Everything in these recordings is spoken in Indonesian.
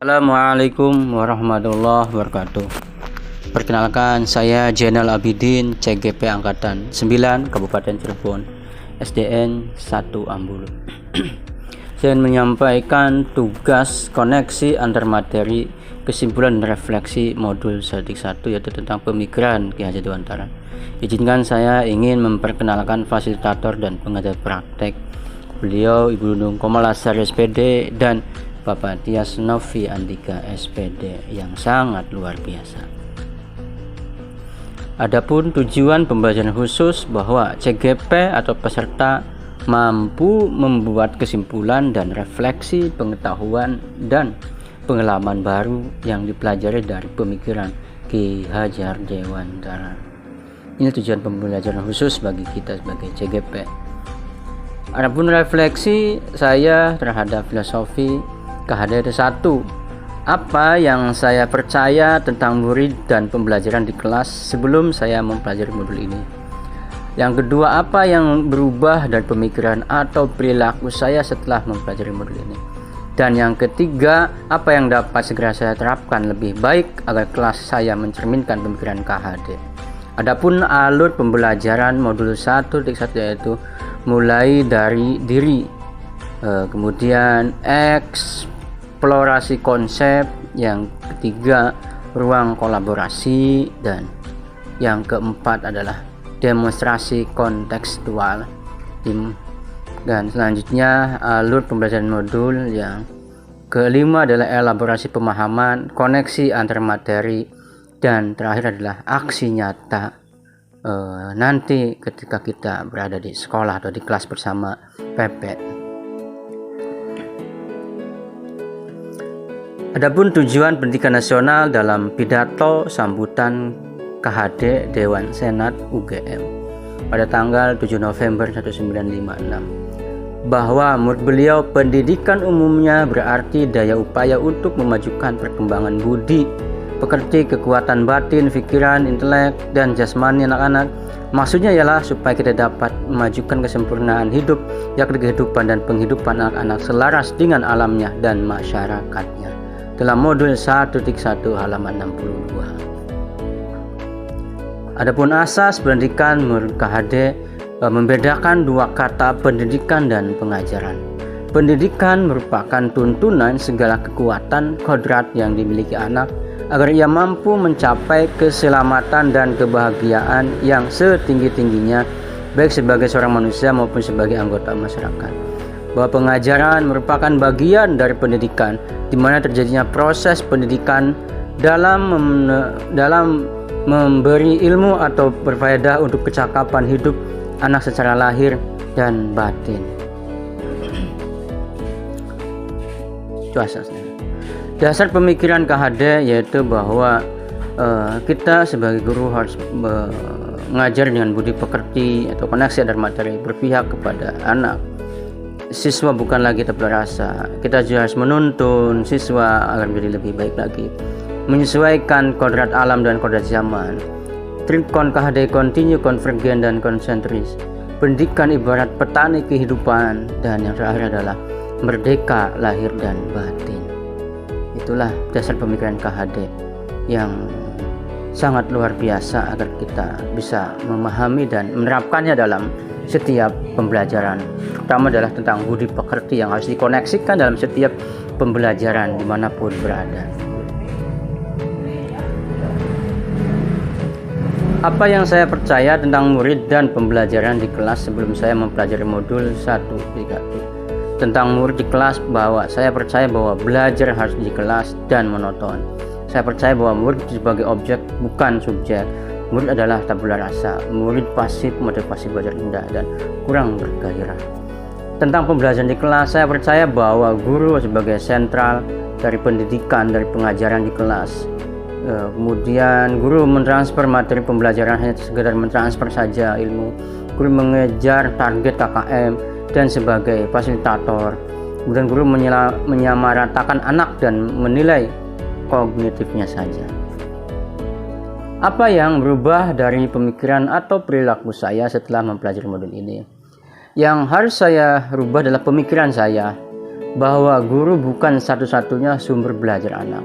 Assalamualaikum warahmatullahi wabarakatuh. Perkenalkan, saya Jainal Abidin, CGP Angkatan 9 Kabupaten Cirebon, SDN 1 Ambulu. Saya menyampaikan tugas koneksi antar materi, kesimpulan dan refleksi modul 1 yaitu tentang pemikiran Ki Hajar Dewantara. Izinkan saya ingin memperkenalkan fasilitator dan pengajar praktek. Beliau Ibu Nunung Komalasari SPD dan Bapak Tias Novi Andika SPD yang sangat luar biasa. Adapun tujuan pembelajaran khusus bahwa CGP atau peserta mampu membuat kesimpulan dan refleksi pengetahuan dan pengalaman baru yang dipelajari dari pemikiran Ki Hajar Dewantara. Ini tujuan pembelajaran khusus bagi kita sebagai CGP. Adapun refleksi saya terhadap filosofi KHD 1, apa yang saya percaya tentang murid dan pembelajaran di kelas sebelum saya mempelajari modul ini. Yang kedua, apa yang berubah dari pemikiran atau perilaku saya setelah mempelajari modul ini. Dan yang ketiga, apa yang dapat segera saya terapkan lebih baik agar kelas saya mencerminkan pemikiran KHD. Adapun alur pembelajaran modul 1 yaitu mulai dari diri, kemudian eksplorasi konsep, yang ketiga ruang kolaborasi, dan yang keempat adalah demonstrasi kontekstual. Dan selanjutnya alur pembelajaran modul yang kelima adalah elaborasi pemahaman, koneksi antar materi, dan terakhir adalah aksi nyata nanti ketika kita berada di sekolah atau di kelas bersama PP. Adapun tujuan pendidikan nasional dalam pidato sambutan KHD Dewan Senat UGM pada tanggal 7 November 1956, bahwa menurut beliau pendidikan umumnya berarti daya upaya untuk memajukan perkembangan budi pekerti, kekuatan batin, pikiran, intelek, dan jasmani anak-anak. Maksudnya ialah supaya kita dapat memajukan kesempurnaan hidup, yakni kehidupan dan penghidupan anak-anak selaras dengan alamnya dan masyarakatnya. Dalam modul 1.1 halaman 62. Adapun asas pendidikan menurut KHD membedakan dua kata pendidikan dan pengajaran. Pendidikan merupakan tuntunan segala kekuatan kodrat yang dimiliki anak agar ia mampu mencapai keselamatan dan kebahagiaan yang setinggi-tingginya, baik sebagai seorang manusia maupun sebagai anggota masyarakat. Bahwa pengajaran merupakan bagian dari pendidikan, di mana terjadinya proses pendidikan dalam memberi ilmu atau berfaedah untuk kecakapan hidup anak secara lahir dan batin. Itu asasnya. Dasar pemikiran KHD yaitu bahwa kita sebagai guru harus mengajar dengan budi pekerti atau koneksi antar materi, berpihak kepada anak. Siswa bukan lagi tabula rasa. Kita juga harus menuntun siswa agar menjadi lebih baik lagi, menyesuaikan kodrat alam dan kodrat zaman. Trikon KHD kontinu, konvergen, dan konsentris. Pendidikan ibarat petani kehidupan, dan yang terakhir adalah merdeka lahir dan batin. Itulah dasar pemikiran KHD yang sangat luar biasa agar kita bisa memahami dan menerapkannya dalam setiap pembelajaran. Pertama adalah tentang budi pekerti yang harus dikoneksikan dalam setiap pembelajaran dimanapun berada. Apa yang saya percaya tentang murid dan pembelajaran di kelas sebelum saya mempelajari modul 1.3. Tentang murid di kelas, bahwa saya percaya bahwa belajar harus di kelas dan monoton. Saya percaya bahwa murid sebagai objek bukan subjek. Murid adalah tabula rasa. Murid pasif, motivasi belajar rendah dan kurang bergairah. Tentang pembelajaran di kelas, saya percaya bahwa guru sebagai sentral dari pendidikan, dari pengajaran di kelas. Kemudian guru mentransfer materi pembelajaran hanya sekedar mentransfer saja ilmu. Guru mengejar target KKM dan sebagai fasilitator. Kemudian guru menyamaratakan anak dan menilai kognitifnya saja. Apa yang berubah dari pemikiran atau perilaku saya setelah mempelajari modul ini? Yang harus saya rubah adalah pemikiran saya. bahwa guru bukan satu-satunya sumber belajar anak,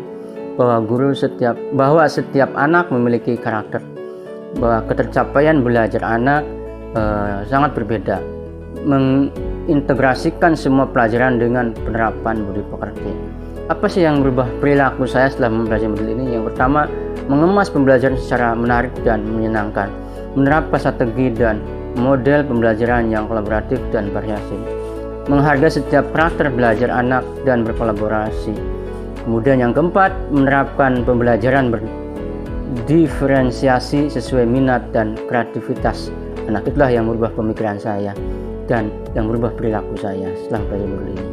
bahwa setiap anak memiliki karakter, bahwa ketercapaian belajar anak sangat berbeda, mengintegrasikan semua pelajaran dengan penerapan budi pekerti. Apa sih yang berubah perilaku saya setelah mempelajari modul ini? Yang pertama, mengemas pembelajaran secara menarik dan menyenangkan, menerapkan strategi dan model pembelajaran yang kolaboratif dan variasi, menghargai setiap karakter belajar anak dan berkolaborasi. Kemudian yang keempat, menerapkan pembelajaran diferensiasi sesuai minat dan kreativitas anak. Itulah yang merubah pemikiran saya dan yang merubah perilaku saya setelah belajar modul ini.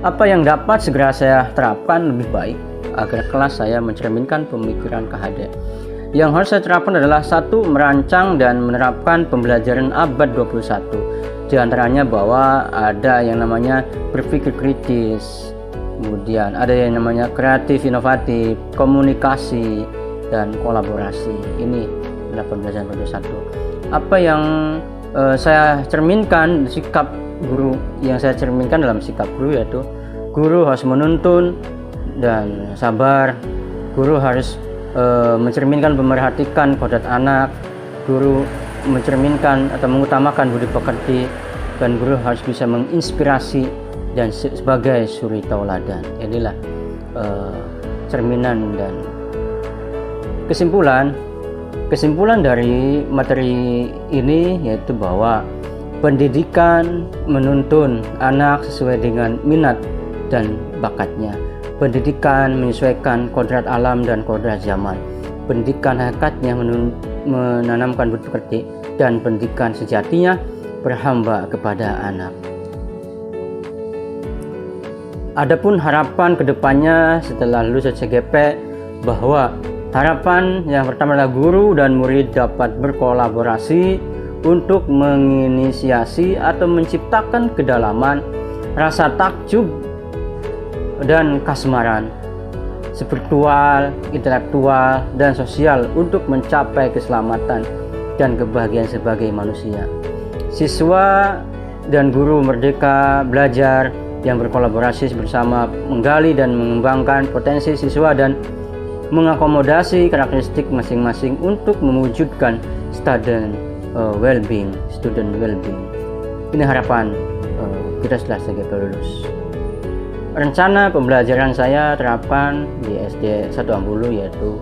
Apa yang dapat segera saya terapkan lebih baik agar kelas saya mencerminkan pemikiran KHD? Yang harus saya terapkan adalah 1. Merancang dan menerapkan pembelajaran abad 21. Di antaranya bahwa ada yang namanya berpikir kritis, kemudian ada yang namanya kreatif inovatif, komunikasi, dan kolaborasi. Ini adalah pembelajaran abad 21. Apa yang saya cerminkan, sikap guru yang saya cerminkan dalam sikap guru, yaitu guru harus menuntun dan sabar, guru harus mencerminkan pemerhatikan kodrat anak, guru mencerminkan atau mengutamakan budi pekerti, dan guru harus bisa menginspirasi dan sebagai suri tauladan. Inilah cerminan dan kesimpulan dari materi ini, yaitu bahwa pendidikan menuntun anak sesuai dengan minat dan bakatnya. Pendidikan menyesuaikan kodrat alam dan kodrat zaman. Pendidikan hakikatnya menanamkan budi pekerti, dan pendidikan sejatinya berhamba kepada anak. Adapun harapan kedepannya setelah lulus CGP, bahwa harapan yang pertama adalah guru dan murid dapat berkolaborasi untuk menginisiasi atau menciptakan kedalaman, rasa takjub dan kasmaran, spiritual, intelektual, dan sosial untuk mencapai keselamatan dan kebahagiaan sebagai manusia. Siswa dan guru merdeka belajar yang berkolaborasi bersama, menggali dan mengembangkan potensi siswa dan mengakomodasi karakteristik masing-masing untuk mewujudkan student well-being. Ini harapan kita setelah CGP lulus. Rencana pembelajaran saya terapkan di SD 1 Ambulu, yaitu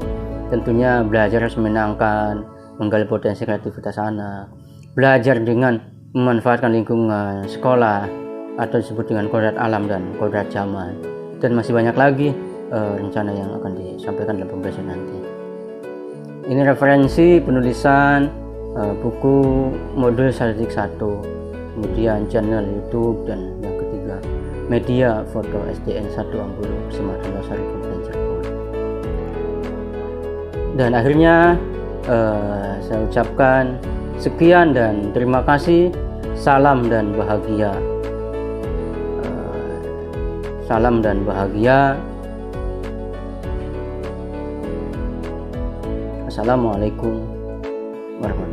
tentunya belajar harus menyenangkan, menggali potensi kreativitas anak, belajar dengan memanfaatkan lingkungan sekolah atau disebut dengan kodrat alam dan kodrat zaman, dan masih banyak lagi rencana yang akan disampaikan dalam pembelajaran nanti. Ini referensi penulisan buku modul statistik 1, kemudian channel YouTube, dan yang ketiga media foto SDN 1 Ambulu bersama Losari Kabupaten Cirebon. Dan akhirnya saya ucapkan sekian dan terima kasih. Salam dan bahagia. Salam dan bahagia. Assalamualaikum warahmatullahi wabarakatuh.